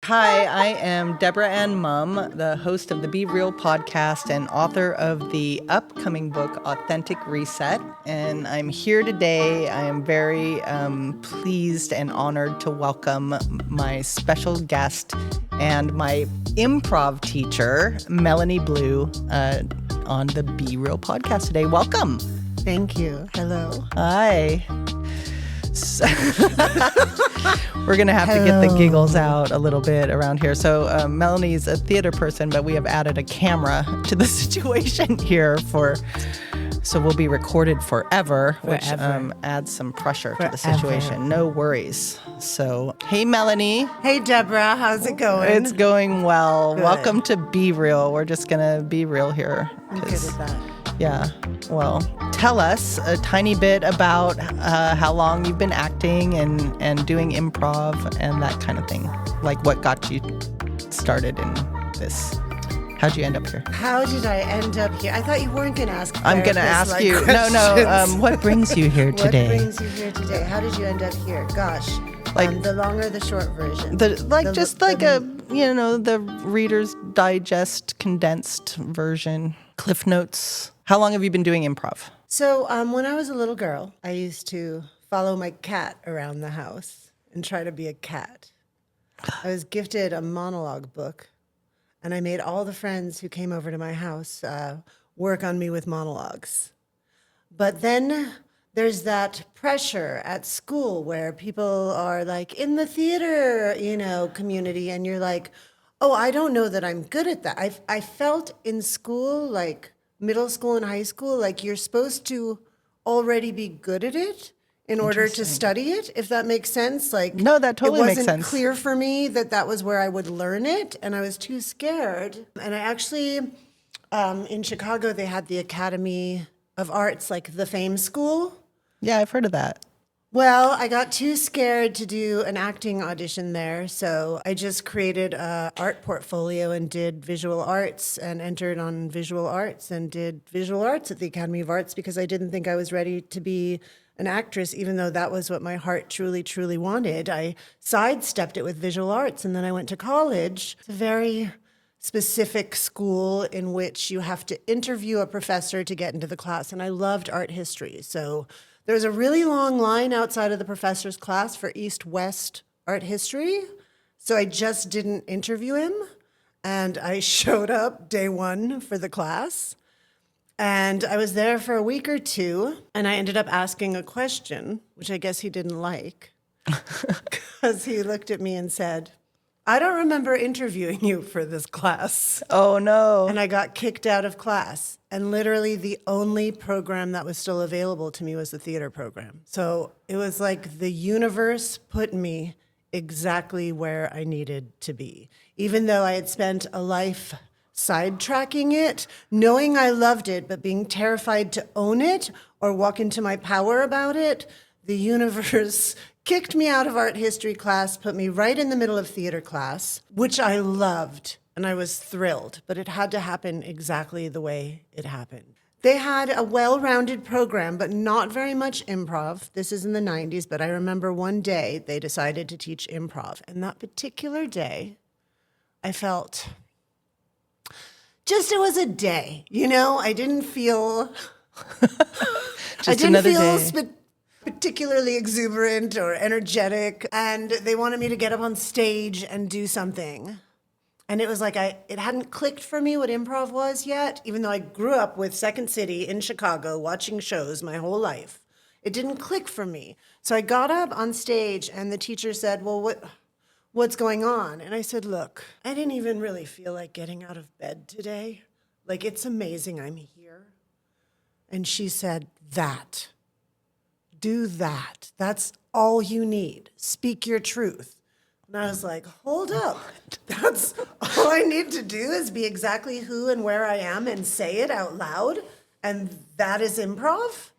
Hi, I am Debra Ann Mumm, the host of the Be Real podcast and author of the upcoming book, Authentic Reset. And I'm here today. I am very pleased and honored to welcome my special guest and my improv teacher, Melanie Blue, on the Be Real podcast today. Welcome. Thank you. Hello. Hi. We're going to have to get the giggles out a little bit around here. So Melanie's a theater person, but we have added a camera to the situation here so we'll be recorded forever. Which adds some pressure to the situation. No worries. So, hey, Melanie. Hey, Debra. How's it going? It's going well. Good. Welcome to Be Real. We're just going to be real here. I'm good at that. Yeah. Well, tell us a tiny bit about how long you've been acting and doing improv and that kind of thing. Like what got you started in this? How'd you end up here? How did I end up here? I thought you weren't going to ask. I'm going to ask you. Questions. No. What brings you here today? What brings you here today? How did you end up here? Gosh. The long or the short version? The Reader's Digest condensed version, Cliff Notes. How long have you been doing improv? So when I was a little girl, I used to follow my cat around the house and try to be a cat. I was gifted a monologue book, and I made all the friends who came over to my house work on me with monologues. But then there's that pressure at school where people are like in the theater, community, and you're like, oh, I don't know that I'm good at that. I felt in school, like middle school and high school, like you're supposed to already be good at it in order to study it, if that makes sense. Like, no, that totally makes sense. It wasn't clear for me that was where I would learn it, and I was too scared. And I actually, in Chicago, they had the Academy of Arts, like the Fame School. Yeah, I've heard of that. Well, I got too scared to do an acting audition there, so I just created an art portfolio and did visual arts and entered on visual arts and did visual arts at the Academy of Arts because I didn't think I was ready to be an actress, even though that was what my heart truly, truly wanted. I sidestepped it with visual arts, and then I went to college. It's a very specific school in which you have to interview a professor to get into the class, and I loved art history, so there was a really long line outside of the professor's class for East-West art history, so I just didn't interview him, and I showed up day one for the class, and I was there for a week or two, and I ended up asking a question, which I guess he didn't like, because he looked at me and said, I don't remember interviewing you for this class. Oh, no. And I got kicked out of class. And literally the only program that was still available to me was the theater program. So it was like the universe put me exactly where I needed to be. Even though I had spent a life sidetracking it, knowing I loved it, but being terrified to own it or walk into my power about it, the universe kicked me out of art history class, put me right in the middle of theater class, which I loved, and I was thrilled, but it had to happen exactly the way it happened. They had a well-rounded program, but not very much improv. This is in the 90s, but I remember one day they decided to teach improv, and that particular day, I felt just it was a day, I didn't feel particularly exuberant or energetic, and they wanted me to get up on stage and do something. And it was like it hadn't clicked for me what improv was yet, even though I grew up with Second City in Chicago watching shows my whole life. It didn't click for me. So I got up on stage and the teacher said, well, what's going on? And I said, look, I didn't even really feel like getting out of bed today. Like, it's amazing I'm here. And she said, do that. That's all you need. Speak your truth. And I was like, hold up. That's all I need to do is be exactly who and where I am and say it out loud. And that is improv.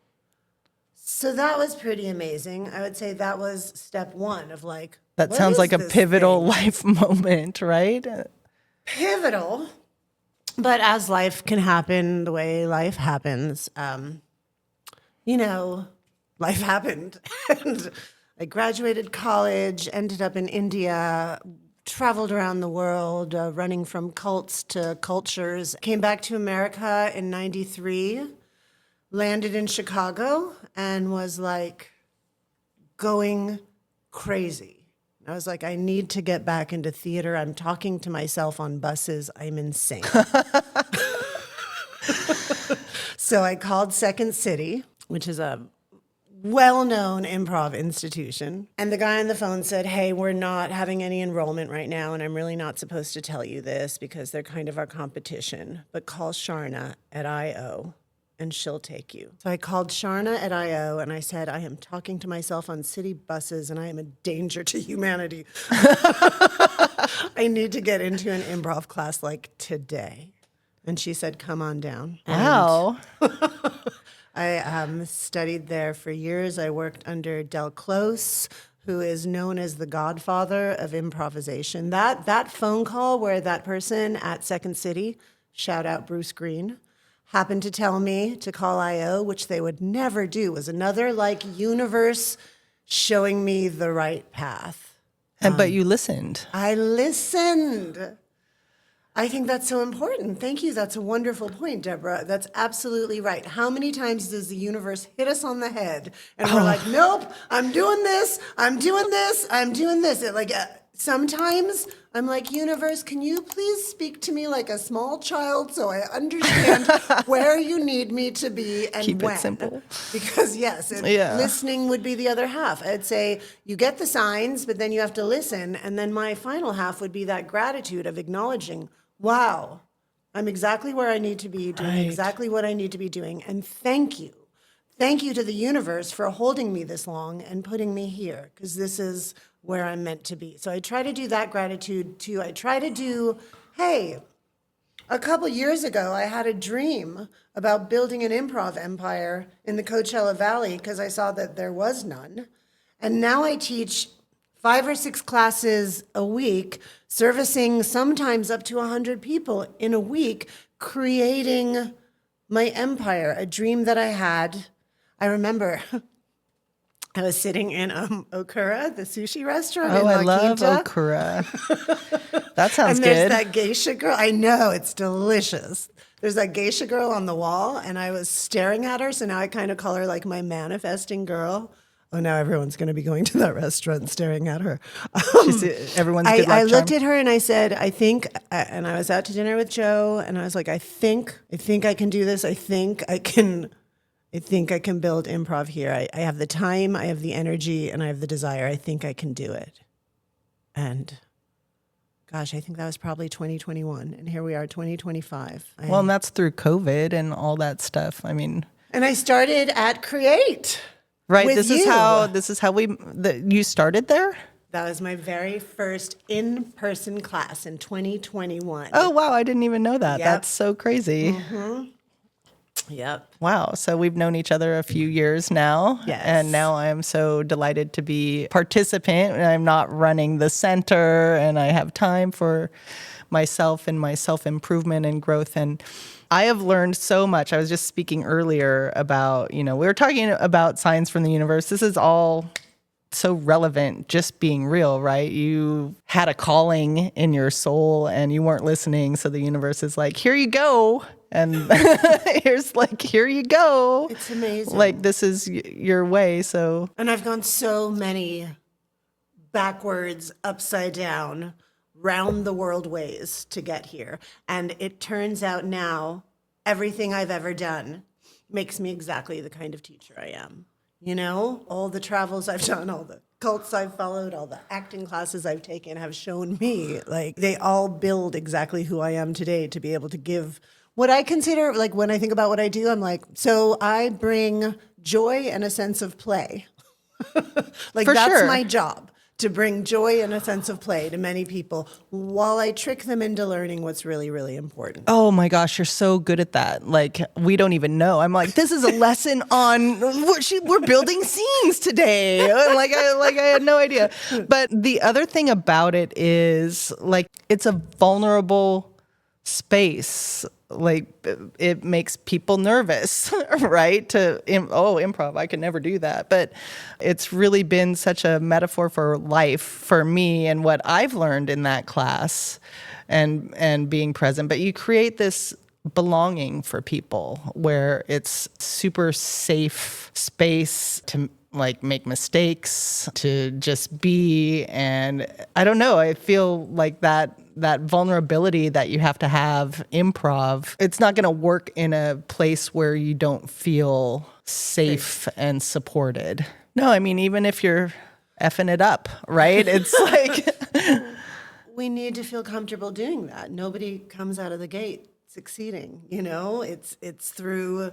So that was pretty amazing. I would say that was step one of like, that sounds like a pivotal life moment, right? Pivotal. But as life can happen, the way life happens, life happened. And I graduated college, ended up in India, traveled around the world, running from cults to cultures. Came back to America in 93, landed in Chicago, and was like going crazy. I was like, I need to get back into theater. I'm talking to myself on buses. I'm insane. So I called Second City, which is a well-known improv institution. And the guy on the phone said, hey, we're not having any enrollment right now, and I'm really not supposed to tell you this because they're kind of our competition, but call Sharna at IO and she'll take you. So I called Sharna at IO and I said, I am talking to myself on city buses and I am a danger to humanity. I need to get into an improv class like today. And she said, come on down. Wow. I studied there for years. I worked under Del Close, who is known as the godfather of improvisation. That phone call where that person at Second City, shout out Bruce Green, happened to tell me to call IO, which they would never do, was another like universe showing me the right path. But you listened. I listened. I think that's so important. Thank you. That's a wonderful point, Debra. That's absolutely right. How many times does the universe hit us on the head and we're like, nope, I'm doing this, I'm doing this, I'm doing this. Sometimes I'm like, universe, can you please speak to me like a small child so I understand where you need me to be and Keep when? it simple. Because yes, listening would be the other half. I'd say you get the signs, but then you have to listen. And then my final half would be that gratitude of acknowledging, wow, I'm exactly where I need to be, doing exactly what I need to be doing. And thank you. Thank you to the universe for holding me this long and putting me here, because this is where I'm meant to be. So I try to do that gratitude too. I try to do, hey, a couple years ago, I had a dream about building an improv empire in the Coachella Valley because I saw that there was none. And now I teach 5 or 6 classes a week, servicing sometimes up to 100 people in a week, creating my empire, a dream that I had. I remember I was sitting in Okura, the sushi restaurant in La I love Quinta. Okura. That sounds And good. there's that geisha girl. I know, it's delicious. There's that geisha girl on the wall, and I was staring at her, so now I kind of call her like my manifesting girl. Oh, now everyone's going to be going to that restaurant and staring at her. Everyone's good luck I charm. looked at her and I said, I think, and I was out to dinner with Joe, and I was like, I think I can do this. I think I can build improv here. I have the time, I have the energy, and I have the desire. I think I can do it. And gosh, I think that was probably 2021. And here we are, 2025. Well, and that's through COVID and all that stuff. I mean, and I started at Create. right. With This is how you started there. That was my very first in-person class in 2021. Oh, wow. I didn't even know that. Yep. That's so crazy. Yep. Wow. So we've known each other a few years now. Yes. And now I'm so delighted to be a participant, and I'm not running the center, and I have time for myself and my self-improvement and growth. And I have learned so much. I was just speaking earlier about, we were talking about signs from the universe. This is all so relevant, just being real, right? You had a calling in your soul and you weren't listening. So the universe is like, here you go. And here you go. It's amazing. Like, this is your way. So, And I've gone so many backwards, upside down, round the world ways to get here. And it turns out now everything I've ever done makes me exactly the kind of teacher I am. All the travels I've done, all the cults I've followed, all the acting classes I've taken have shown me, like, they all build exactly who I am today to be able to give what I consider, like, when I think about what I do, I'm like, so I bring joy and a sense of play. Like, For that's sure. my job, to bring joy and a sense of play to many people while I trick them into learning what's really, really important. oh my gosh, you're so good at that. Like, we don't even know. I'm like, this is a lesson on we're building scenes today. Like I had no idea. But the other thing about it is, like, it's a vulnerable space. it makes people nervous, right? Improv, I could never do that. But it's really been such a metaphor for life for me and what I've learned in that class and being present. But you create this belonging for people where it's super safe space to like make mistakes, to just be. And I don't know, I feel like that vulnerability that you have to have improv, it's not going to work in a place where you don't feel safe and supported. No, I mean, even if you're effing it up, right? It's like we need to feel comfortable doing that. Nobody comes out of the gate succeeding, it's through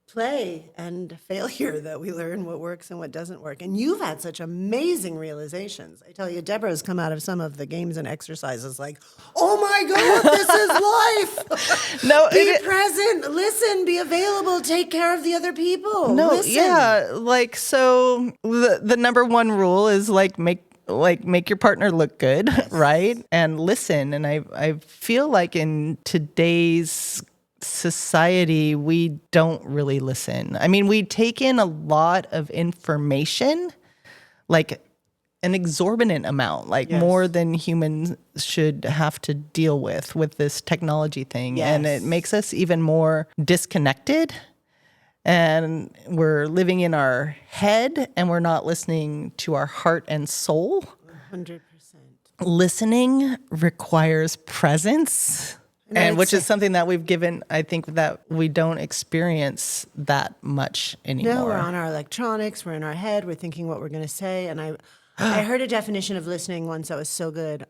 play and failure that we learn what works and what doesn't work. And you've had such amazing realizations. I tell you, Deborah's come out of some of the games and exercises like, oh my God, this is life. No, be present, listen, be available, take care of the other people. No, listen. yeah. Like, so the number one rule is make your partner look good, yes. Right? And listen. And I feel like in today's society, we don't really listen. I mean, we take in a lot of information, like an exorbitant amount, like yes. more than humans should have to deal with this technology thing. Yes. And it makes us even more disconnected. And we're living in our head and we're not listening to our heart and soul. 100%. Listening requires presence. And which is something that we've given, I think that we don't experience that much anymore. No, we're on our electronics, we're in our head, we're thinking what we're going to say. And I heard a definition of listening once that was so good.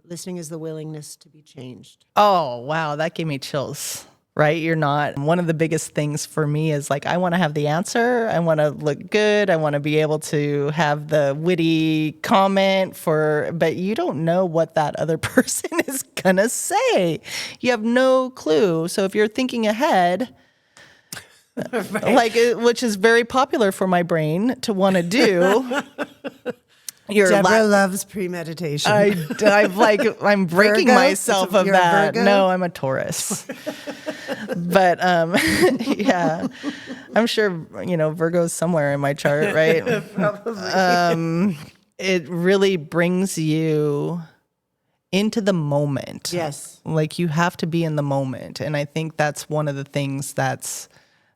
Listening is the willingness to be changed. Oh, wow. That gave me chills. Right? You're not. One of the biggest things for me is like, I want to have the answer. I want to look good. I want to be able to have the witty comment but you don't know what that other person is going to say. You have no clue. So if you're thinking ahead, right. Which is very popular for my brain to want to do. Debra loves premeditation. I'm breaking Virgo? myself of that. Virgo? No, I'm a Taurus. But yeah, I'm sure Virgo's somewhere in my chart, right? Probably. It really brings you into the moment. Yes, like you have to be in the moment, and I think that's one of the things that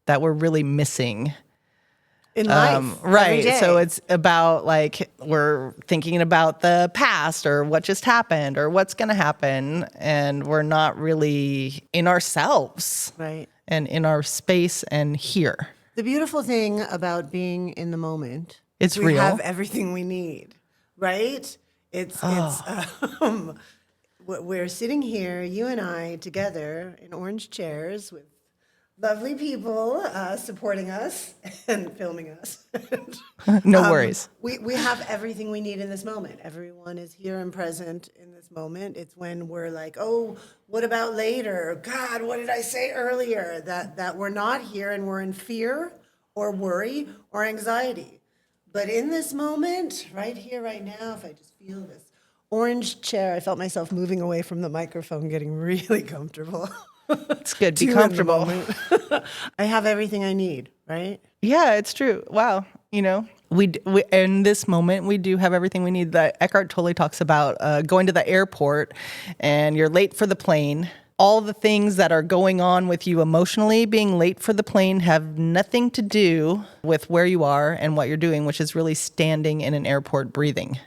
we're really missing. In life, right. So it's about like we're thinking about the past or what just happened or what's going to happen, and we're not really in ourselves, right, and in our space and here. The beautiful thing about being in the moment, it's we real. have everything we need, right? We're sitting here, you and I, together in orange chairs with lovely people supporting us and filming us. No worries. We have everything we need in this moment. Everyone is here and present in this moment. It's when we're like, oh, what about later? God, what did I say earlier? That we're not here and we're in fear or worry or anxiety. But in this moment, right here, right now, if I just feel this orange chair, I felt myself moving away from the microphone, getting really comfortable. It's good. Be comfortable. I have everything I need, right? Yeah, it's true. Wow. We in this moment, we do have everything we need. Eckhart Tolle talks about going to the airport and you're late for the plane. All the things that are going on with you emotionally, being late for the plane, have nothing to do with where you are and what you're doing, which is really standing in an airport breathing.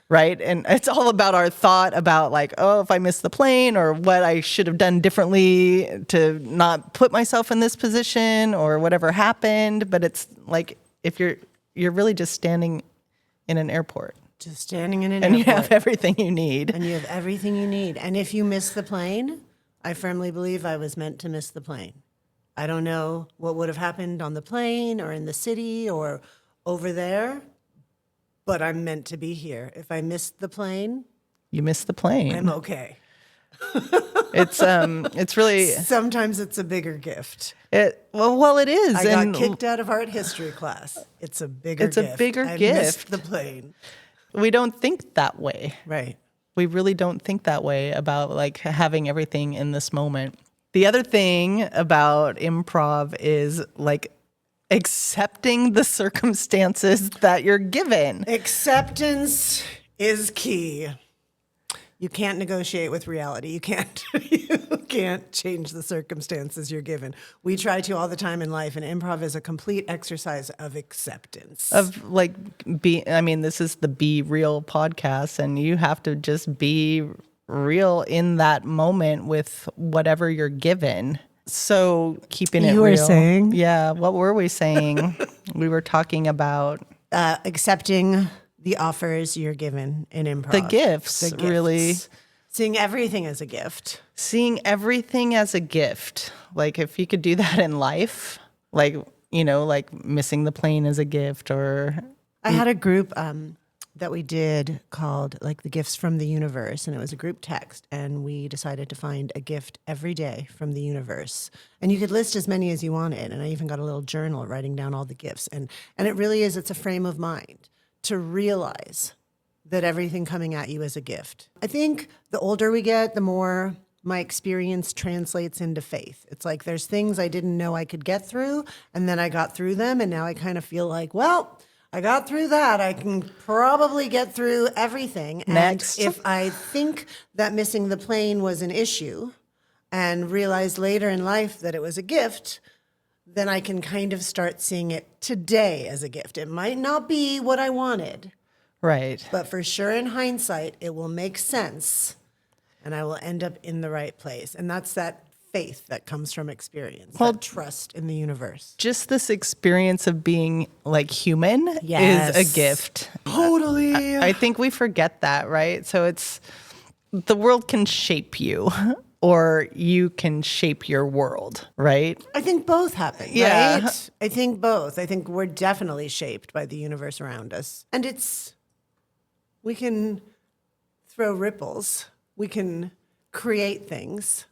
Right. And it's all about our thought about like, oh, if I missed the plane or what I should have done differently to not put myself in this position or whatever happened. But it's like if you're really just standing in an airport. Just standing in an airport. And you have everything you need. And you have everything you need. And if you miss the plane, I firmly believe I was meant to miss the plane. I don't know what would have happened on the plane or in the city or over there. But I'm meant to be here. If I missed the plane, you missed the plane. I'm okay. It's really sometimes it's a bigger gift. It is. I got kicked out of art history class. It's a bigger gift. It's a bigger gift. I missed the plane. We don't think that way. Right. We really don't think that way about like having everything in this moment. The other thing about improv is like accepting the circumstances that you're given. Acceptance is key. You can't negotiate with reality. You can't change the circumstances you're given. We try to all the time in life, and improv is a complete exercise of acceptance. Of like this is the Be Real podcast, and you have to just be real in that moment with whatever you're given. So keeping it real. You were saying? Yeah, what were we saying? We were talking about accepting the offers you're given in improv. The gifts, really. Seeing everything as a gift. Seeing everything as a gift. Like if you could do that in life, like, like missing the plane as a gift or... I had a group that we did called like the Gifts from the Universe, and it was a group text, and we decided to find a gift every day from the universe. And you could list as many as you wanted, and I even got a little journal writing down all the gifts. And it really is, it's a frame of mind to realize that everything coming at you is a gift. I think the older we get, the more my experience translates into faith. It's like there's things I didn't know I could get through, and then I got through them, and now I kind of feel like, well, I got through that. I can probably get through everything. Next. And if I think that missing the plane was an issue and realized later in life that it was a gift, then I can kind of start seeing it today as a gift. It might not be what I wanted. Right. But for sure, in hindsight, it will make sense and I will end up in the right place. And that's that faith that comes from experience, that trust in the universe. Just this experience of being like human is a gift. Totally. I think we forget that, right? So it's the world can shape you or you can shape your world, right? I think both happen, Yeah. right? I think both. I think we're definitely shaped by the universe around us. And we can throw ripples. We can create things.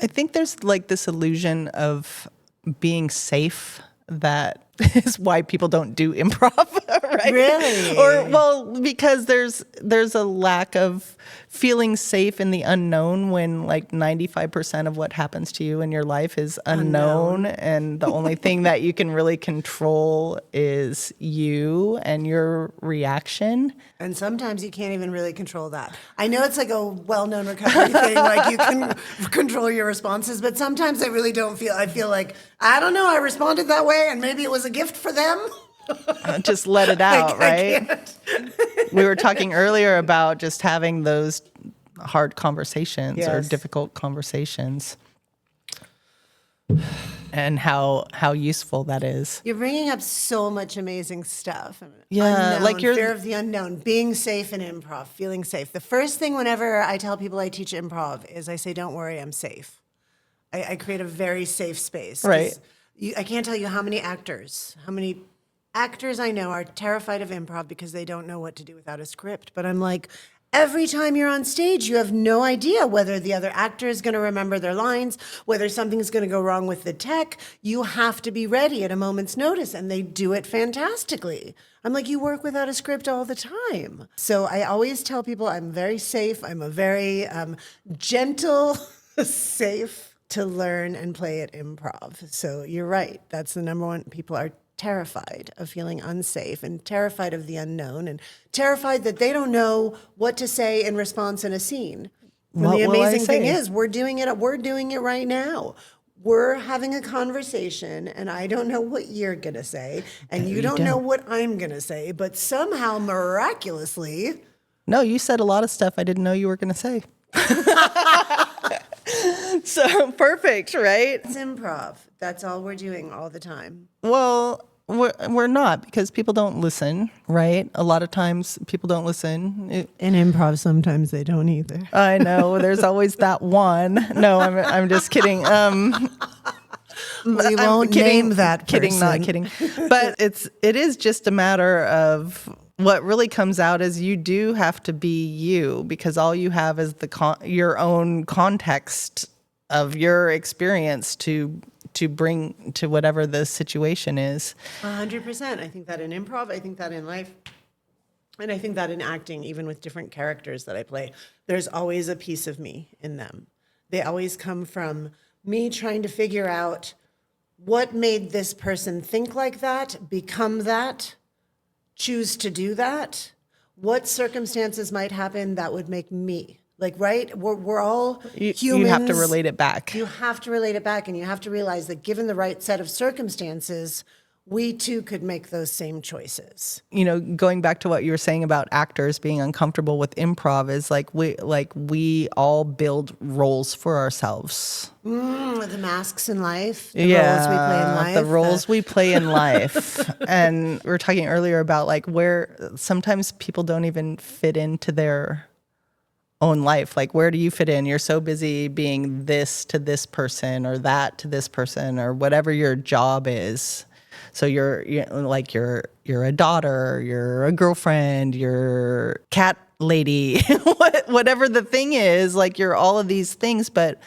I think there's like this illusion of being safe that is why people don't do improv, right? Really? Or well, because there's a lack of feeling safe in the unknown when like 95% of what happens to you in your life is unknown. And the only thing that you can really control is you and your reaction. And sometimes you can't even really control that. I know it's like a well-known recovery thing, like you can control your responses, but sometimes I really don't I feel like, I don't know, I responded that way and maybe it was a gift for them. Just let it out, right? We were talking earlier about just having those hard conversations or difficult conversations and how useful that is. You're bringing up so much amazing stuff. Yeah, unknown, like fear of the unknown, being safe in improv, feeling safe. The first thing whenever I tell people I teach improv is I say, don't worry, I'm safe. I create a very safe space. Right. I can't tell you how many actors I know are terrified of improv because they don't know what to do without a script. But I'm like, every time you're on stage, you have no idea whether the other actor is going to remember their lines, whether something's going to go wrong with the tech. You have to be ready at a moment's notice, and they do it fantastically. I'm like, you work without a script all the time. So I always tell people I'm very safe. I'm a very gentle, safe to learn and play at improv. So you're right. That's the number one. People are terrified of feeling unsafe and terrified of the unknown and terrified that they don't know what to say in response in a scene. When the amazing thing is we're doing it right now. We're having a conversation and I don't know what you're going to say and you don't know what I'm going to say, but somehow miraculously. No, you said a lot of stuff I didn't know you were going to say. So perfect, right? It's improv. That's all we're doing all the time. Well, we're not because people don't listen, right? A lot of times people don't listen. In improv, sometimes they don't either. I know. There's always that one. No, I'm just kidding. We won't name that person. Kidding, not kidding. But it is just a matter of what really comes out is you do have to be you because all you have is your own context of your experience to bring to whatever the situation is. 100%. I think that in improv, I think that in life, and I think that in acting, even with different characters that I play, there's always a piece of me in them. They always come from me trying to figure out what made this person think like that, become that, choose to do that. What circumstances might happen that would make me like, right? We're all humans. You have to relate it back. You have to relate it back, and you have to realize that given the right set of circumstances, we too could make those same choices. Going back to what you were saying about actors being uncomfortable with improv is we all build roles for ourselves. The masks in life, the roles we play in life. The roles we play in life. And we were talking earlier about like where sometimes people don't even fit into their own life. Like, where do you fit in? You're so busy being this to this person or that to this person or whatever your job is. So you're a daughter, you're a girlfriend, you're cat lady, whatever the thing is, like you're all of these things, but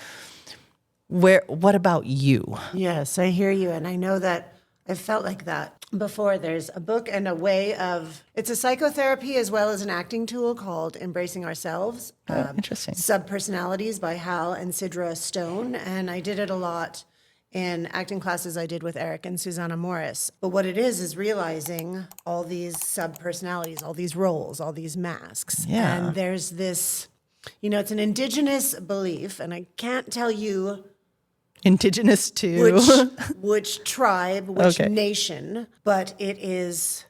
what about you? Yes, I hear you. And I know that I've felt like that before. There's a book and a way of, it's a psychotherapy as well as an acting tool called Embracing Ourselves. Interesting. Subpersonalities by Hal and Sidra Stone. And I did it a lot in acting classes I did with Eric and Susanna Morris. But what it is realizing all these subpersonalities, all these roles, all these masks. Yeah. And there's this, it's an indigenous belief, and I can't tell you Indigenous to which tribe, which nation, but it is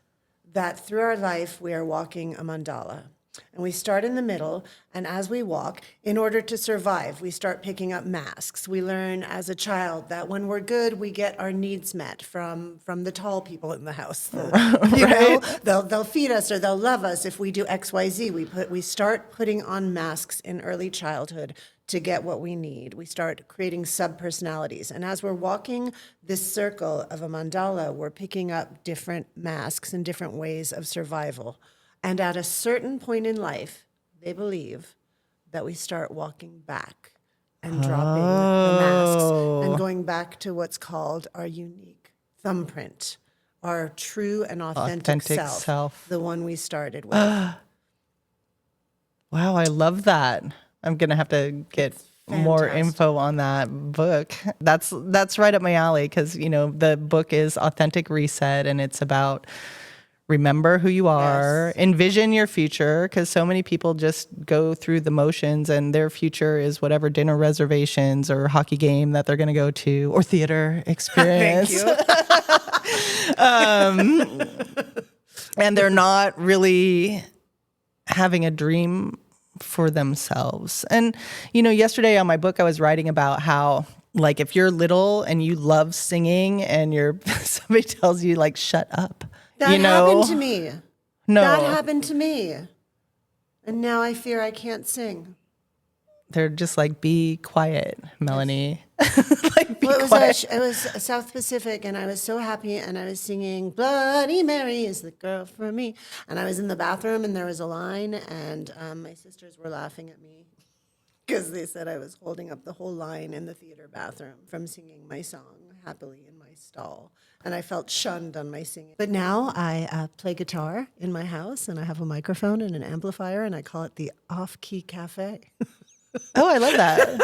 that through our life we are walking a mandala. And we start in the middle, and as we walk, in order to survive, we start picking up masks. We learn as a child that when we're good, we get our needs met from the tall people in the house. They'll feed us or they'll love us if we do X, Y, Z. We start putting on masks in early childhood to get what we need. We start creating subpersonalities. And as we're walking this circle of a mandala, we're picking up different masks and different ways of survival. And at a certain point in life, they believe that we start walking back and dropping the masks and going back to what's called our unique thumbprint, our true and authentic self, the one we started with. Wow, I love that. I'm going to have to get more info on that book. That's right up my alley because, the book is Authentic Reset, and it's about remember who you are, envision your future, because so many people just go through the motions and their future is whatever dinner reservations or hockey game that they're going to go to or theater experience. Thank you. And they're not really having a dream for themselves. And, yesterday on my book, I was writing about how, like, if you're little and you love singing and somebody tells you, like, shut up. That happened to me. No. That happened to me. And now I fear I can't sing. They're just like, be quiet, Melanie. Quiet. It was South Pacific, and I was so happy, and I was singing, Bloody Mary is the girl for me. And I was in the bathroom, and there was a line, and my sisters were laughing at me because they said I was holding up the whole line in the theater bathroom from singing my song happily in my stall. And I felt shunned on my singing. But now I play guitar in my house, and I have a microphone and an amplifier, and I call it the Off-Key Cafe. Oh, I love that.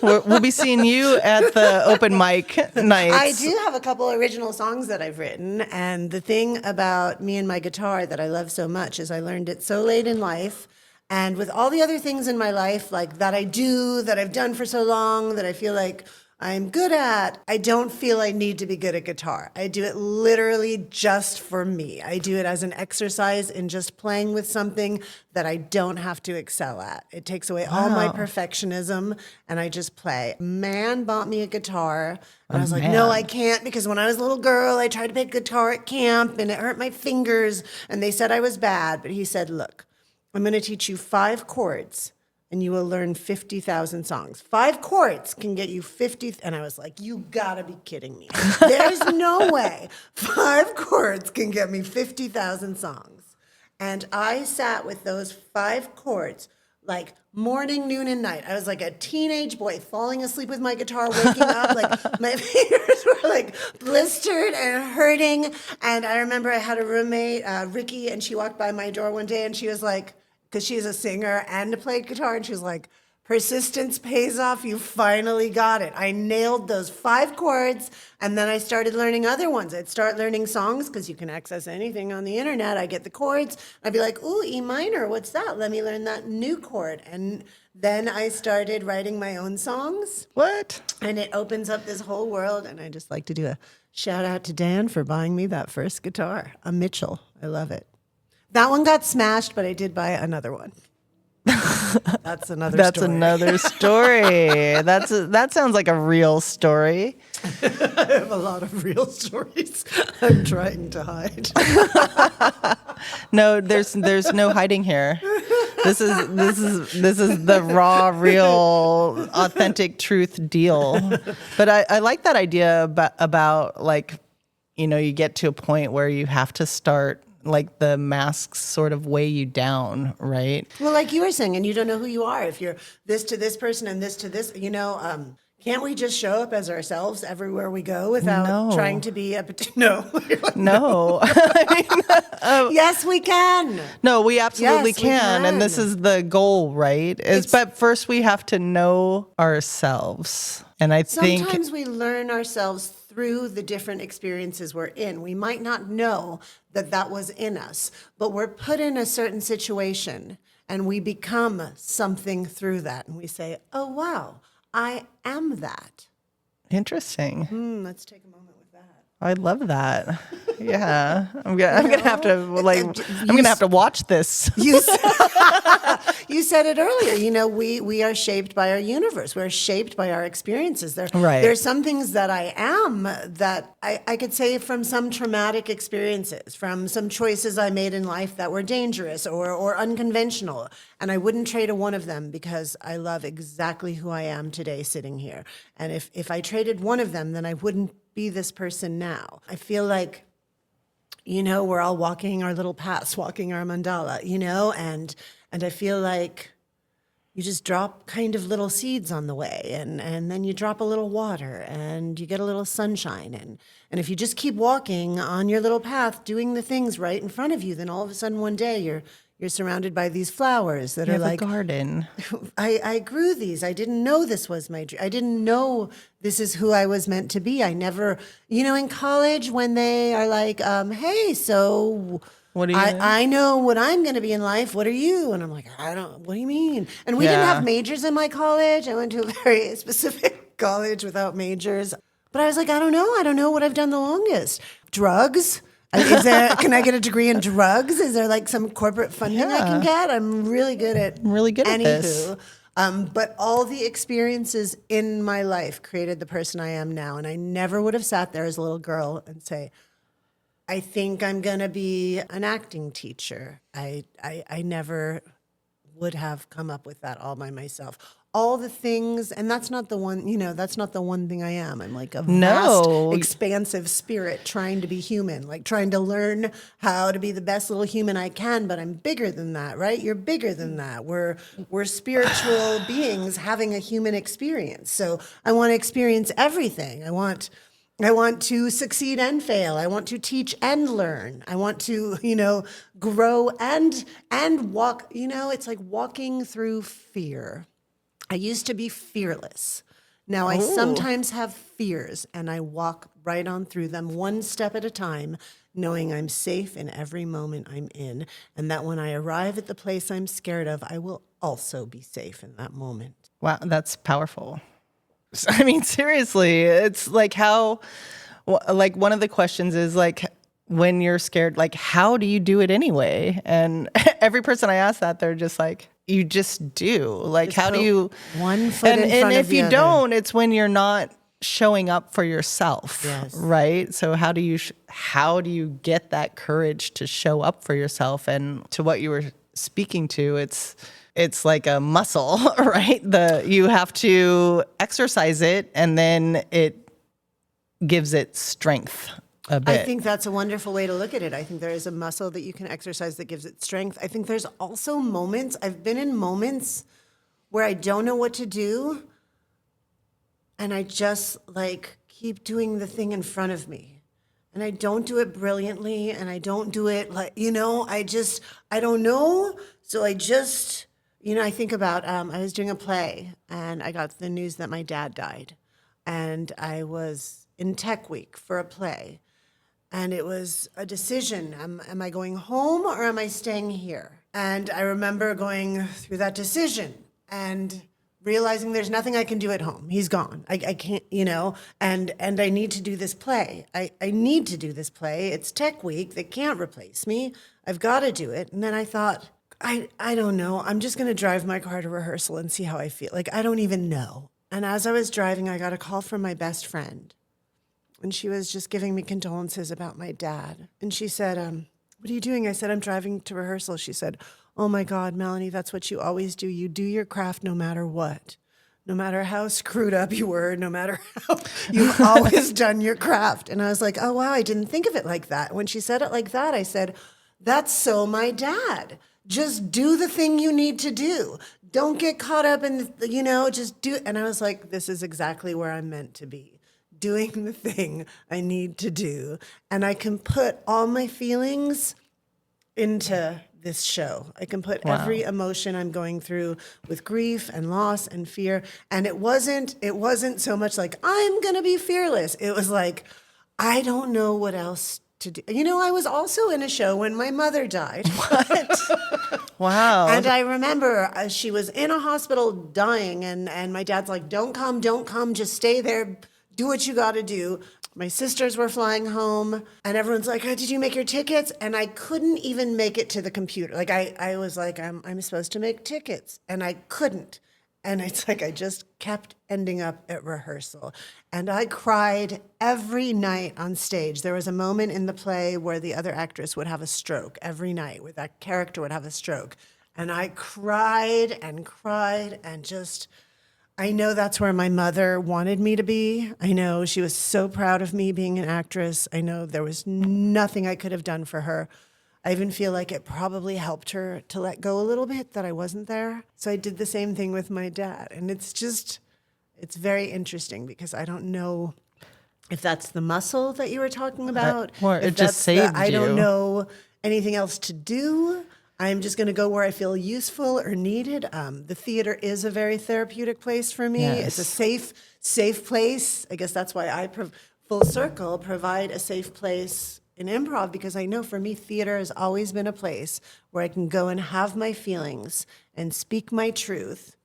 We'll be seeing you at the open mic nights. I do have a couple original songs that I've written, and the thing about me and my guitar that I love so much is I learned it so late in life, and with all the other things in my life, like that I've done for so long, that I feel like I'm good at, I don't feel I need to be good at guitar. I do it literally just for me. I do it as an exercise in just playing with something that I don't have to excel at. It takes away all my perfectionism, and I just play. Man bought me a guitar, and I was like, no, I can't, because when I was a little girl, I tried to play guitar at camp, and it hurt my fingers, and they said I was bad. But he said, look, I'm going to teach you 5 chords, and you will learn 50,000 songs. 5 chords can get you 50. And I was like, you gotta be kidding me. There's no way 5 chords can get me 50,000 songs. And I sat with those 5 chords like morning, noon, and night. I was like a teenage boy falling asleep with my guitar, waking up, like my fingers were like blistered and hurting. And I remember I had a roommate, Ricky, and she walked by my door one day, and she was like, because she's a singer and played guitar, and she was like, Persistence pays off. You finally got it. I nailed those 5 chords, and then I started learning other ones. I'd start learning songs because you can access anything on the internet. I get the chords. I'd be like, ooh, E minor, what's that? Let me learn that new chord. And then I started writing my own songs. What? And it opens up this whole world. And I just like to do a shout out to Dan for buying me that first guitar, a Mitchell. I love it. That one got smashed, but I did buy another one. That's another That's story. another story. That sounds like a real story. I have a lot of real stories I'm trying to hide. No, there's no hiding here. This is the raw, real, authentic truth deal. But I like that idea about like, you get to a point where you have to start, like the masks sort of weigh you down, right? Well, like you were saying, and you don't know who you are. If you're this to this person and this to this, can't we just show up as ourselves everywhere we go without trying to be no? No. Yes, we can. No, we absolutely Yes, we can. And can. this is the goal, right? But first we have to know ourselves. And I think Sometimes we learn ourselves through the different experiences we're in. We might not know that was in us, but we're put in a certain situation and we become something through that. And we say, oh, wow, I am that. interesting. Let's take a moment with that. I love that. Yeah. I'm gonna have to watch this. You said it earlier. We are shaped by our universe. We're shaped by our experiences. Right. There's some things that I am that I could say from some traumatic experiences, from some choices I made in life that were dangerous or unconventional. And I wouldn't trade a one of them because I love exactly who I am today sitting here. And if I traded one of them, then I wouldn't be this person now. I feel like, we're all walking our little paths, walking our mandala, and I feel like you just drop kind of little seeds on the way, and then you drop a little water, and you get a little sunshine, and if you just keep walking on your little path, doing the things right in front of you, then all of a sudden one day you're surrounded by these flowers that You are have like a garden. I grew these. I didn't know this was my dream. I didn't know this is who I was meant to be. I never, in college when they are like, hey, so What do you I know what I'm going to be in life. What are you? And I'm like, what do you mean? And we didn't have majors in my college. I went to a very specific college without majors. But I was like, I don't know. I don't know what I've done the longest. Drugs. Can I get a degree in drugs? Is there like some corporate funding I can get? I'm really good at this. But all the experiences in my life created the person I am now. And I never would have sat there as a little girl and say, I think I'm going to be an acting teacher. I never would have come up with that all by myself. All the things, and that's not the one, that's not the one thing I am. I'm like a vast, expansive spirit trying to be human, like trying to learn how to be the best little human I can, but I'm bigger than that, right? You're bigger than that. We're spiritual beings having a human experience. So I want to experience everything. I want to succeed and fail. I want to teach and learn. I want to, grow and walk. It's like walking through fear. I used to be fearless. Now I sometimes have fears and I walk right on through them one step at a time, knowing I'm safe in every moment I'm in, and that when I arrive at the place I'm scared of, I will also be safe in that moment. Wow, that's powerful. I mean, seriously, it's like like one of the questions is like, when you're scared, like, how do you do it anyway? And every person I ask that, they're just like, you just do. Like, just how do you? One foot in front of the other. And if you don't, it's when you're not showing up for yourself, right? So how do you get that courage to show up for yourself? And to what you were speaking to, it's like a muscle, right? You have to exercise it, and then it gives it strength a bit. I think that's a wonderful way to look at it. I think there is a muscle that you can exercise that gives it strength. I think there's also moments, I've been in moments where I don't know what to do, and I just like keep doing the thing in front of me. And I don't do it brilliantly, and I don't do it like, I don't know. So I just I think about, I was doing a play and I got the news that my dad died. And I was in Tech Week for a play. And it was a decision. Am I going home or am I staying here? And I remember going through that decision and realizing there's nothing I can do at home. He's gone. I can't, and I need to do this play. I need to do this play. It's Tech Week. They can't replace me. I've got to do it. And then I thought, I don't know. I'm just going to drive my car to rehearsal and see how I feel. Like, I don't even know. And as I was driving, I got a call from my best friend. And she was just giving me condolences about my dad. And she said, what are you doing? I said, I'm driving to rehearsal. She said, oh my God, Melanie, that's what you always do. You do your craft no matter what. No matter how screwed up you were, no matter how, you've always done your craft. And I was like, oh wow, I didn't think of it like that. When she said it like that, I said, that's so my dad. Just do the thing you need to do. Don't get caught up in, just do. And I was like, this is exactly where I'm meant to be. Doing the thing I need to do. And I can put all my feelings into this show. I can put every emotion I'm going through with grief and loss and fear. And it wasn't so much like, I'm going to be fearless. It was like, I don't know what else to do. I was also in a show when my mother died. Wow. And I remember she was in a hospital dying and my dad's like, don't come, just stay there. Do what you got to do. My sisters were flying home and everyone's like, oh, did you make your tickets? And I couldn't even make it to the computer. Like I was like, I'm supposed to make tickets and I couldn't. And it's like, I just kept ending up at rehearsal and I cried every night on stage. There was a moment in the play where the other actress would have a stroke every night, where that character would have a stroke. And I cried and just, I know that's where my mother wanted me to be. I know she was so proud of me being an actress. I know there was nothing I could have done for her. I even feel like it probably helped her to let go a little bit that I wasn't there. So I did the same thing with my dad. And it's very interesting because I don't know if that's the muscle that you were talking about. Or it just saved you. I don't know anything else to do. I'm just going to go where I feel useful or needed. The theater is a very therapeutic place for me. Yes. It's a safe place. I guess that's why I, full circle, provide a safe place in improv, because I know for me, theater has always been a place where I can go and have my feelings and speak my truth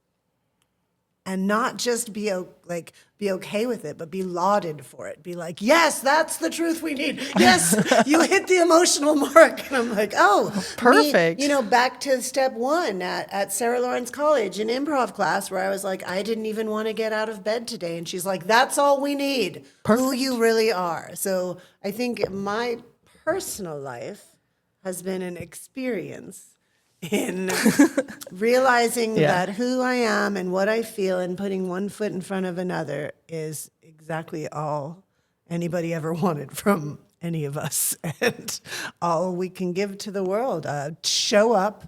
and not just be okay with it, but be lauded for it. Be like, yes, that's the truth we need. Yes, you hit the emotional mark. And I'm like, oh, perfect. Back to step one at Sarah Lawrence College in improv class, where I was like, I didn't even want to get out of bed today. And she's like, that's all we need. Perfect. Who you really are. So I think my personal life has been an experience in realizing that who I am and what I feel and putting one foot in front of another is exactly all anybody ever wanted from any of us and all we can give to the world. Show up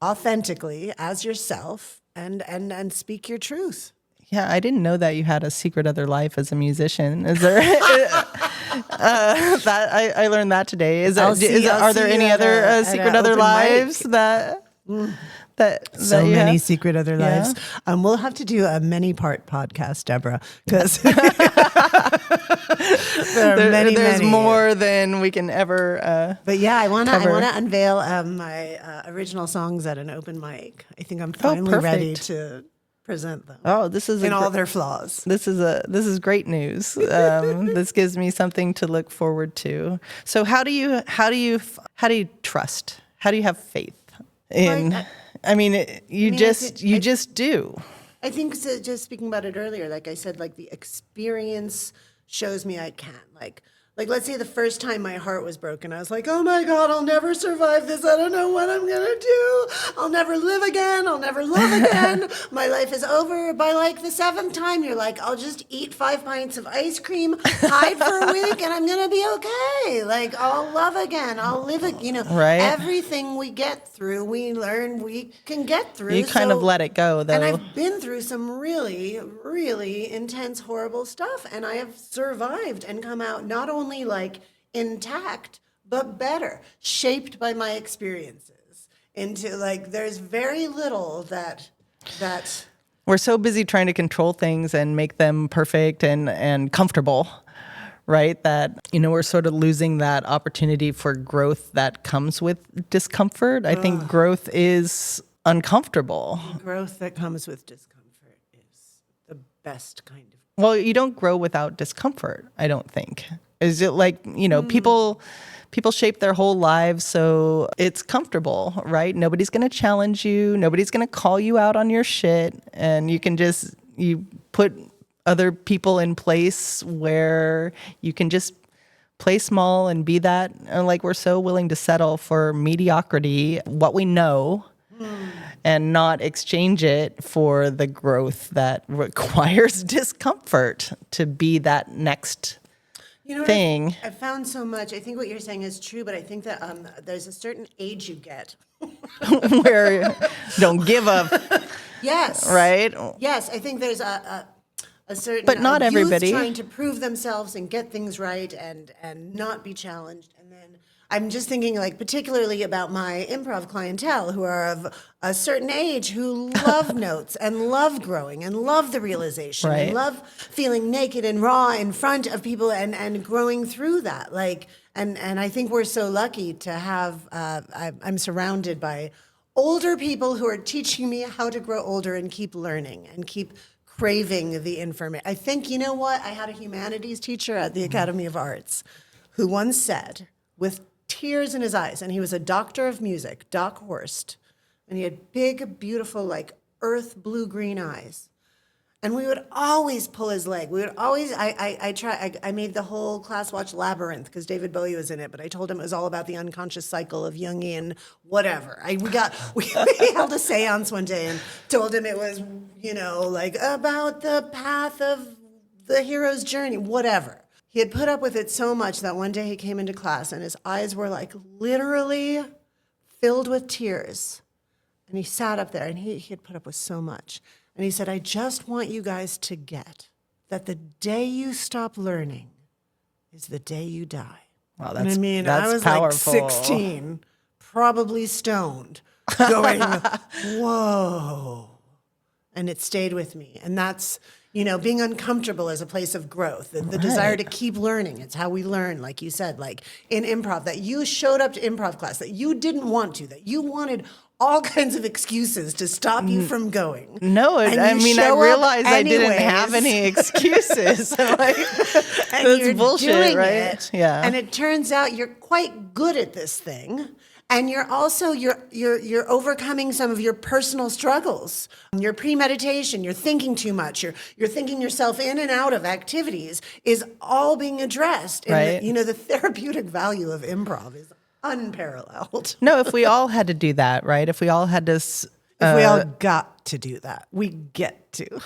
authentically as yourself and speak your truth. Yeah, I didn't know that you had a secret other life as a musician. Is there? That I learned that today. Are there any other secret other lives that so you many have? secret other lives? We'll have to do a many-part podcast, Debra, because there's more than we can ever. But yeah, I want to unveil my original songs at an open mic. I think I'm finally ready to present them. Oh, this is all their flaws. This is great news. This gives me something to look forward to. So how do you trust? How do you have faith in? You just do. I think so, just speaking about it earlier, like I said, like the experience shows me I can. Like let's say the first time my heart was broken, I was like, oh my God, I'll never survive this. I don't know what I'm going to do. I'll never live again. I'll never love again. My life is over. By like the seventh time, you're like, I'll just eat 5 pints of ice cream, hide for a week, and I'm going to be okay. Like, I'll love again. I'll live again. Right. Everything we get through, we learn we can get through. You kind of let it go, though. And I've been through some really, really intense, horrible stuff, and I have survived and come out not only like intact, but better, shaped by my experiences. into like, there's very little that We're so busy trying to control things and make them perfect and comfortable, right? That, we're sort of losing that opportunity for growth that comes with discomfort. I think growth is uncomfortable. growth that comes with discomfort is the best kind of. Well, you don't grow without discomfort, I don't think. Is it like, people shape their whole lives so it's comfortable, right? Nobody's going to challenge you. Nobody's going to call you out on your shit. And you put other people in place where you can just play small and be that. And like, we're so willing to settle for mediocrity, what we know, and not exchange it for the growth that requires discomfort to be that next thing. I found so much. I think what you're saying is true, but I think that there's a certain age you get. Where don't give up. Yes. Right? Yes, I think there's a certain But not youth everybody. trying to prove themselves and get things right and not be challenged. And then I'm just thinking, like, particularly about my improv clientele who are of a certain age who love notes and love growing and love the realization Right. and love feeling naked and raw in front of people and growing through that. Like, and I think we're so lucky to have, I'm surrounded by older people who are teaching me how to grow older and keep learning and keep craving the information. I think, you know what? I had a humanities teacher at the Academy of Arts who once said, with tears in his eyes, and he was a doctor of music, Doc Horst, and he had big, beautiful, like earth blue-green eyes. And we would always pull his leg. We would always, I made the whole class watch Labyrinth because David Bowie was in it, but I told him it was all about the unconscious cycle of Jungian whatever. We held a seance one day and told him it was, like about the path of the hero's journey, whatever. He had put up with it so much that one day he came into class and his eyes were like literally filled with tears. And he sat up there and he had put up with so much. And he said, I just want you guys to get that the day you stop learning is the day you die. Wow, And that's I was powerful. like 16, probably stoned, going, whoa. And it stayed with me. And that's, being uncomfortable is a place of growth. The desire to keep learning. It's how we learn, like you said, like in improv, that you showed up to improv class, that you didn't want to, that you wanted all kinds of excuses to stop you from going. No, I realized I didn't have any excuses. That's bullshit, right? It, yeah. And it turns out you're quite good at this thing. And you're also, you're overcoming some of your personal struggles. Your premeditation, you're thinking too much, you're thinking yourself in and out of activities is all being addressed. Right. And the therapeutic value of improv is unparalleled. No, if we all had to do that, right? If we all had to... If we all got to do that, we get to.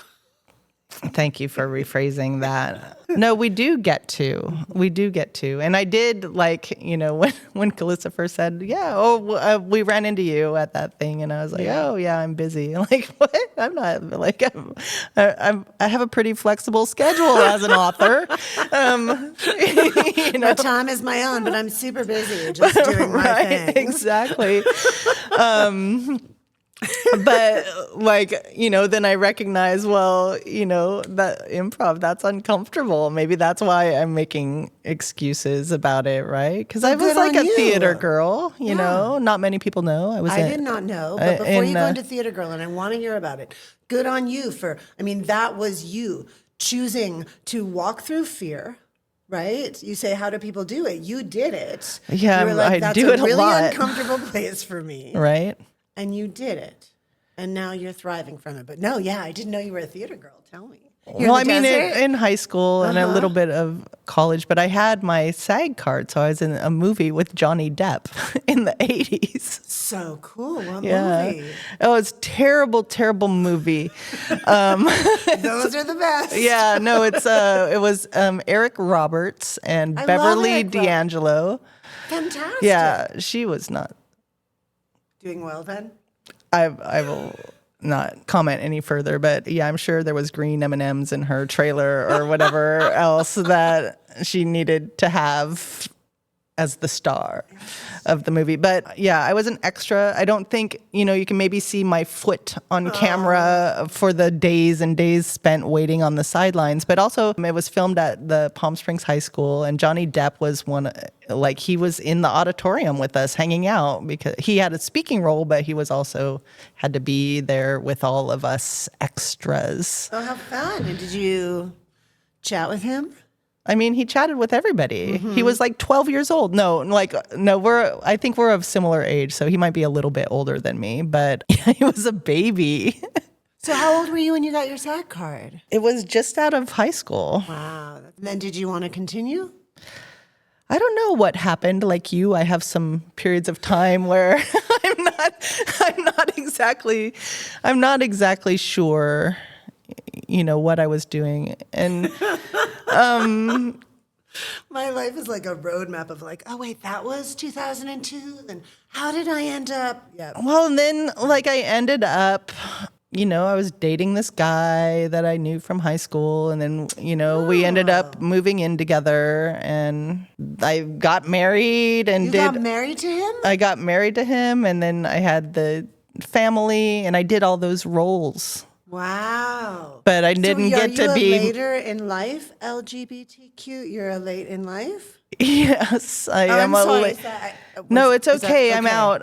Thank you for rephrasing that. No, we do get to. We do get to. And I did, when Calissa first said, we ran into you at that thing. And I was like, oh, yeah, I'm busy. Like, what? I'm not, I have a pretty flexible schedule as an author. My time is my own, but I'm super busy just doing my thing. Exactly. But then I recognize, that improv, that's uncomfortable. Maybe that's why I'm making excuses about it, right? Because I was like a theater girl, not many people know. I did not know, but before you go into theater girl, and I want to hear about it, good on you that was you choosing to walk through fear. Right? You say, how do people do it? You did it. Yeah, you were like, I do it a really lot. Uncomfortable place for me. Right? And you did it. And now you're thriving from it. But no, I didn't know you were a theater girl. Tell me. In high school and a little bit of college, but I had my SAG card, so I was in a movie with Johnny Depp in the 80s. So cool. What movie? Oh, it's terrible, terrible movie. Those are the best. Yeah, no, it was Eric Roberts and Beverly D'Angelo. Fantastic. Yeah, she was not doing well then. I will not comment any further, but yeah, I'm sure there was green M&Ms in her trailer or whatever else that she needed to have as the star of the movie. But yeah, I was an extra. I don't think, you can maybe see my foot on camera for the days and days spent waiting on the sidelines. But also it was filmed at the Palm Springs High School, and Johnny Depp was he was in the auditorium with us hanging out because he had a speaking role, but he was also had to be there with all of us extras. Oh, how fun. And did you chat with him? I mean, he chatted with everybody. He was like 12 years old. No, I think we're of similar age, so he might be a little bit older than me, but he was a baby. So how old were you when you got your SAG card? It was just out of high school. Wow. And then did you want to continue? I don't know what happened. Like you, I have some periods of time where I'm not exactly sure, what I was doing. And my life is like a roadmap of like, oh wait, that was 2002. Then how did I end up? Yeah. Well, and then I ended up, I was dating this guy that I knew from high school, and then, we ended up moving in together, and I got married and got married to him? I got married to him, and then I had the family, and I did all those roles. Wow. But I didn't get to be later in life LGBTQ. You're a late in life? Yes, I am. I'm sorry. No, it's okay. I'm out.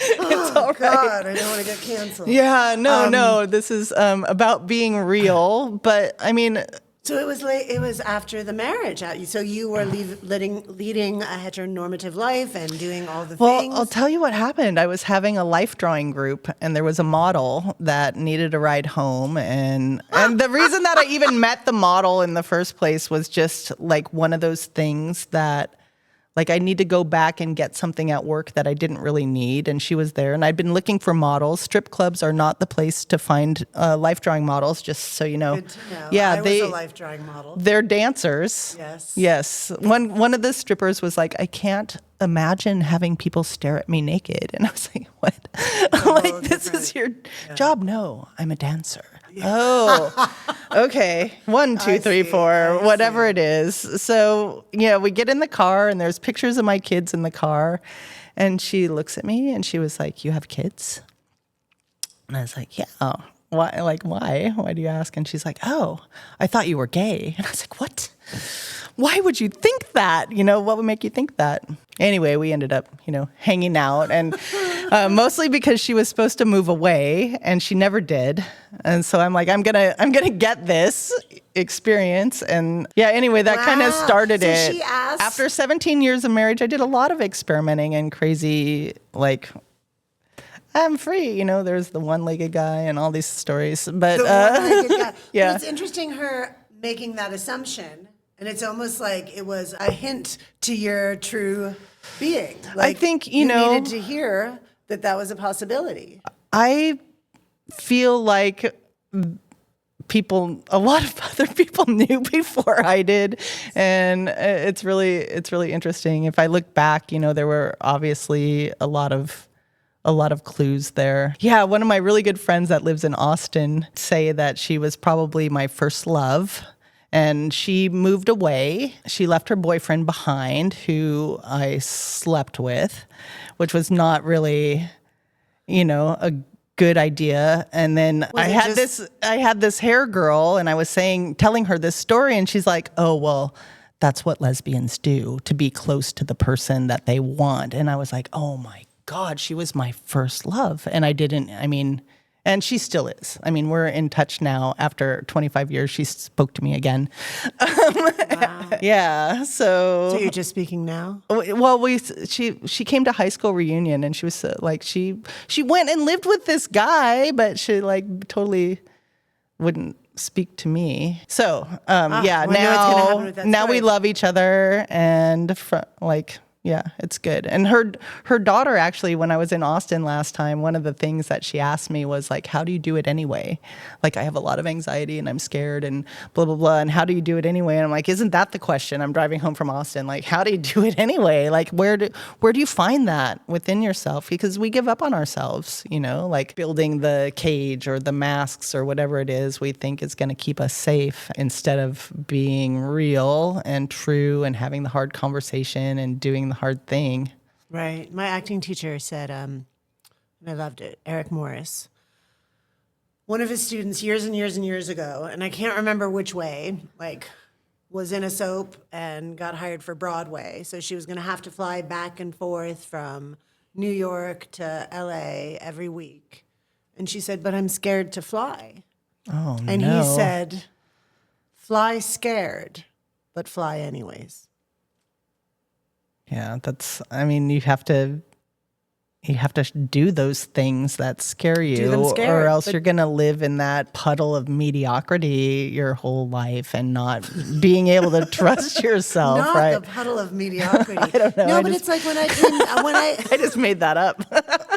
It's all right. God, I don't want to get canceled. Yeah, no. This is about being real. But I mean, so it was late. It was after the marriage. So you were leading a heteronormative life and doing all the things. Well, I'll tell you what happened. I was having a life drawing group, and there was a model that needed a ride home, and the reason that I even met the model in the first place was just like one of those things that. Like I need to go back and get something at work that I didn't really need. And she was there. And I'd been looking for models. Strip clubs are not the place to find life drawing models, just so you know. Good to know. Yeah, I was a life drawing model. They're dancers. Yes. Yes. One of the strippers was like, I can't imagine having people stare at me naked. And I was like, what? Like, this is your job? No, I'm a dancer. Yeah. Oh, okay. 1, 2, 3, 4, whatever it is. So, we get in the car and there's pictures of my kids in the car. And she looks at me and she was like, you have kids? And I was like, yeah. Why? Like, why? Why do you ask? And she's like, oh, I thought you were gay. And I was like, what? Why would you think that? What would make you think that? Anyway, we ended up, hanging out, and mostly because she was supposed to move away, and she never did. And so I'm like, I'm gonna get this experience, and yeah. Anyway, that kind of started it. She asked. After 17 years of marriage, I did a lot of experimenting and crazy, like. I'm free, there's the one-legged guy and all these stories. But the one-legged guy. Yeah. But it's interesting her making that assumption, and it's almost like it was a hint to your true being. Like, I think, you needed to hear that was a possibility. I feel like a lot of other people knew before I did, and it's really interesting. If I look back, there were obviously a lot of clues there. Yeah, one of my really good friends that lives in Austin say that she was probably my first love, and she moved away. She left her boyfriend behind, who I slept with, which was not really, a good idea. And then I had this hair girl, and I was telling her this story, and she's like, oh, well, that's what lesbians do, to be close to the person that they want. And I was like, oh my God, she was my first love. And and she still is. We're in touch now. After 25 years, she spoke to me again. Wow. Yeah. So you're just speaking now? Well, she came to high school reunion, and she was like, she went and lived with this guy, but she totally wouldn't speak to me. So, yeah, now we love each other, and Yeah, it's good. And her daughter, actually, when I was in Austin last time, one of the things that she asked me was like, how do you do it anyway? Like, I have a lot of anxiety and I'm scared and blah, blah, blah. And how do you do it anyway? And I'm like, isn't that the question? I'm driving home from Austin. Like, how do you do it anyway? Like, where do you find that within yourself? Because we give up on ourselves, like building the cage or the masks or whatever it is we think is going to keep us safe, instead of being real and true and having the hard conversation and doing the hard thing. Right. My acting teacher said, and I loved it, Eric Morris, one of his students years and years and years ago, and I can't remember which way, like, was in a soap and got hired for Broadway. So she was going to have to fly back and forth from New York to LA every week. And she said, but I'm scared to fly. Oh, and no. he said, fly scared, but fly anyways. Yeah, you have to do those things that scare you, Do them scared, or else you're going to live in that puddle of mediocrity your whole life and not being able to trust yourself, Not right? the puddle of mediocrity. I don't know. No, but it's like when I I just made that up.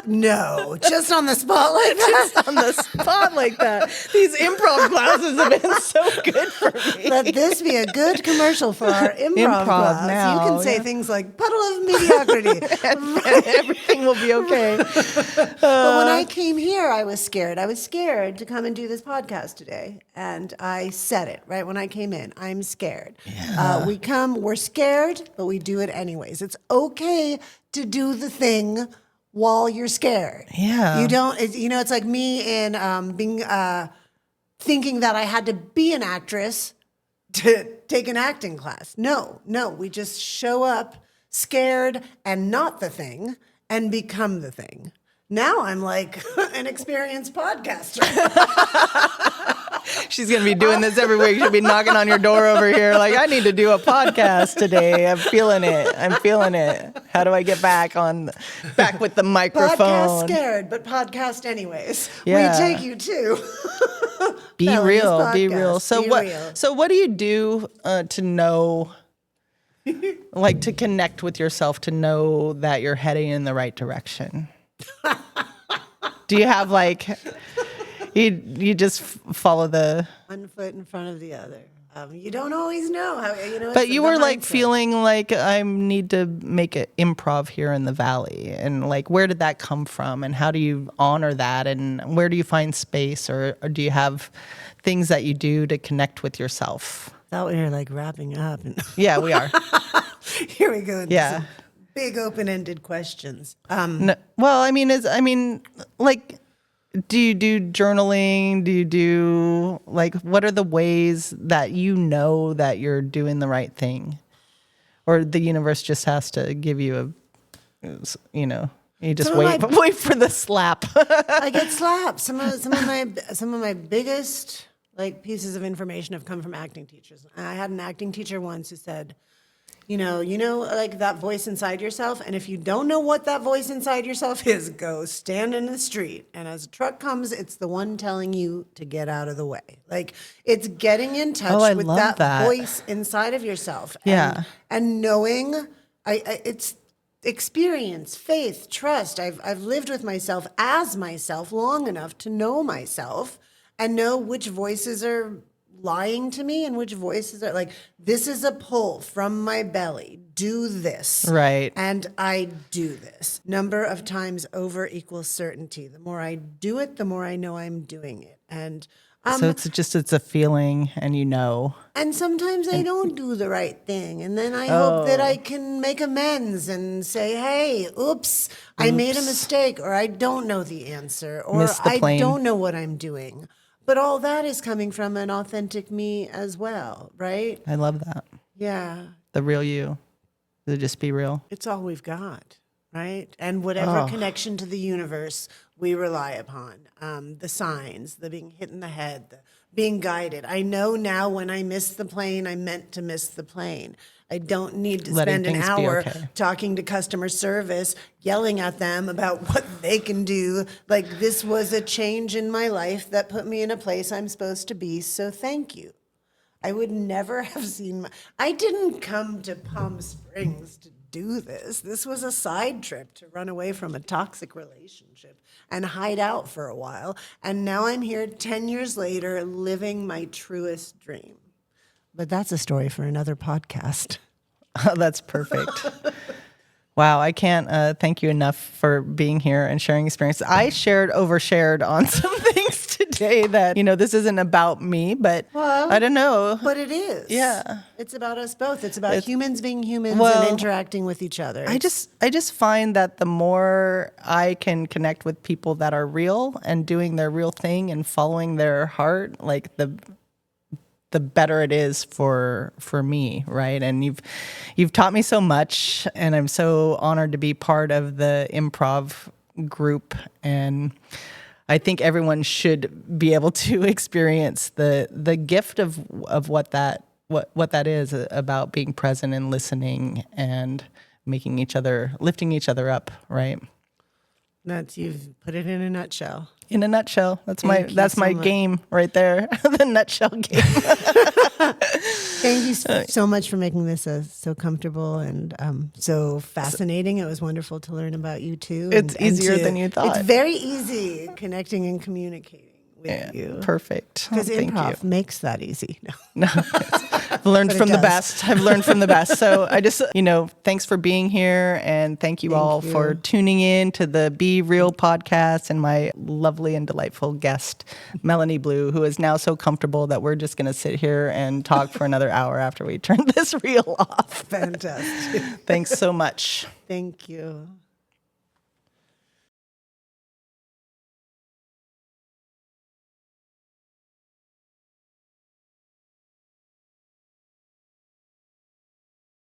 no, just on the spot like that. Just on the spot like that. These improv classes have been so good for me. Let this be a good commercial for our improv class. now, You can say things like puddle of mediocrity. and everything will be okay. But when I came here, I was scared. I was scared to come and do this podcast today. And I said it right when I came in. I'm scared. Yeah. We're scared, but we do it anyways. It's okay to do the thing while you're scared. Yeah. You don't, it's like me in thinking that I had to be an actress to take an acting class. No, we just show up scared and not the thing and become the thing. Now I'm like an experienced podcaster. She's going to be doing this every week. She'll be knocking on your door over here like, I need to do a podcast today. I'm feeling it. How do I get back with the microphone? Podcast scared, but podcast anyways. Yeah. We take you too. Be Melanie's real. Be podcast. real. Real. So what do you do to know, like to connect with yourself, to know that you're heading in the right direction? Do you have like, you just follow the one foot in front of the other. You don't always know how, But you were like mindset. feeling like I need to make an improv here in the Valley. And like, where did that come from? And how do you honor that? And where do you find space? Or do you have things that you do to connect with yourself? Thought we were like wrapping up. And Yeah, we are. here we go. into Yeah. some big open-ended questions. No, well, like, do you do journaling? Do you do, like, what are the ways that you know that you're doing the right thing? Or the universe just has to give you you just wait for the slap. I get slapped. Some of my biggest like pieces of information have come from acting teachers. I had an acting teacher once who said, like that voice inside yourself. And if you don't know what that voice inside yourself is, go stand in the street. And as a truck comes, it's the one telling you to get out of the way. Like it's getting in touch with that voice inside of yourself. Yeah. And knowing it's experience, faith, trust. I've lived with myself as myself long enough to know myself and know which voices are lying to me and which voices are like, this is a pull from my belly. Do this. Right. And I do this. Number of times over equals certainty. The more I do it, the more I know I'm doing it. And so it's a feeling, and and sometimes I don't do the right thing. And then I hope that I can make amends and say, hey, oops, I made a mistake, or I don't know the answer, or I don't know what I'm doing. But all that is coming from an authentic me as well, right? I love that. Yeah. The real you. To just be real. It's all we've got, right? And whatever connection to the universe we rely upon, the signs, the being hit in the head, the being guided. I know now when I miss the plane, I meant to miss the plane. I don't need to spend an hour talking to customer service, yelling at them about what they can do. Like this was a change in my life that put me in a place I'm supposed to be. So thank you. I would never have seen I didn't come to Palm Springs to do this. This was a side trip to run away from a toxic relationship and hide out for a while. And now I'm here 10 years later living my truest dream. But that's a story for another podcast. Oh, that's perfect. Wow, I can't thank you enough for being here and sharing experiences. I overshared on some things today that, this isn't about me, but I don't know. But it is. Yeah. It's about us both. It's about humans being humans and interacting with each other. I just find that the more I can connect with people that are real and doing their real thing and following their heart, like the better it is for me, right? And you've taught me so much, and I'm so honored to be part of the improv group. And I think everyone should be able to experience the gift of what that is about, being present and listening and lifting each other up, right? You've put it in a nutshell. In a nutshell, that's my game right there, the nutshell game. Thank you so much for making this so comfortable and so fascinating. It was wonderful to learn about you too. It's easier than you thought. It's very easy connecting and communicating with you. Perfect. Because improv makes that easy. No. I've learned from the best. I've learned from the best. So I just, thanks for being here, and thank you all for tuning in to the Be Real podcast and my lovely and delightful guest, Melanie Blue, who is now so comfortable that we're just going to sit here and talk for another hour after we turn this reel off. Fantastic. Thanks so much. Thank you.